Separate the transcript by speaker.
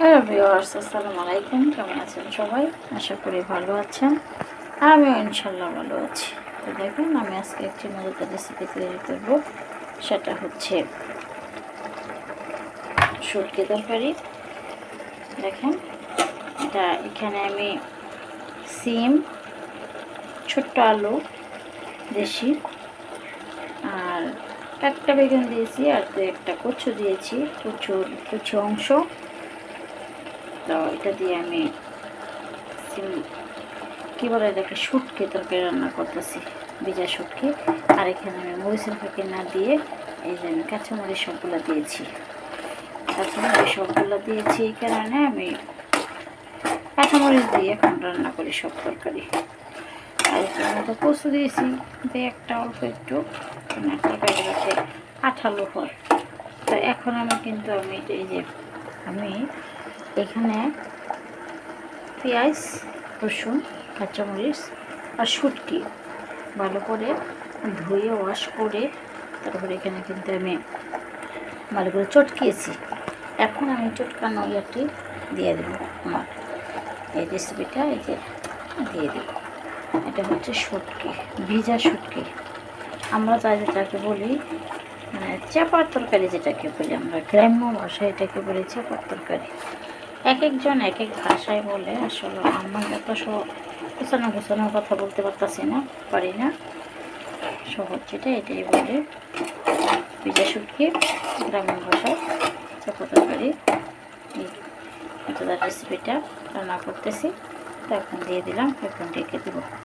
Speaker 1: Hello viewers, আসসালামু আলাইকুম। কেমন আছেন সবাই? আশা করি ভালো আছেন। আমিও ইনশাল্লাহ ভালো আছি। তো দেখুন, আমি আজকে একটি মজাদার রেসিপি তৈরি করব। সেটা হচ্ছে শুটকি তরকারি। দেখেন, এখানে আমি সিম, ছোট্ট আলু দেশি, আর একটা বেগুন দিয়েছি, আর একটা কচু দিয়েছি, কচুর কিছু অংশ। তো এটা দিয়ে আমি কী বলে এটাকে শুটকি তরকারি রান্না করতেছি, ভিজা শুটকি। আর এখানে আমি মরিচের ফাঁকি না দিয়ে এই যে আমি কাঁচামরিচ সবগুলো দিয়েছি। এই কারণে আমি কাঁচামরিচ দিয়ে এখন রান্না করি সব তরকারি। আর এটার মতো কচু দিয়েছি, একটা অল্প একটু তরকারি যাতে আঠালো হয়। তো এখন আমি এই যে আমি এখানে পেঁয়াজ, রসুন, কাঁচামরিচ আর শুটকি ভালো করে ধুয়ে ওয়াশ করে তারপরে এখানে আমি ভালো করে চটকিয়েছি। এখন আমি চটকানো ইয়াটি দিয়ে দেবো আমার এই রেসিপিটা, এই যে দিয়ে দেব। এটা হচ্ছে শুটকি, ভিজা শুটকি। আমরা যেটাকে বলি মানে চাপার তরকারি, যেটাকে বলি আমরা গ্রাম্য ভাষায় এটাকে বলি চাপার তরকারি। এক একজন এক এক ভাষায় বলে। আসলে আমরা যত গোছানো কথা বলতে পারি না। সহজ যেটা এটাই বলে ভিজা শুটকি, গ্রামীণ ভাষায় চাপা তরকারি। এই রেসিপিটা রান্না করতেছি। তো এখন দিয়ে দিলাম, এখন ঢেকে দেবো।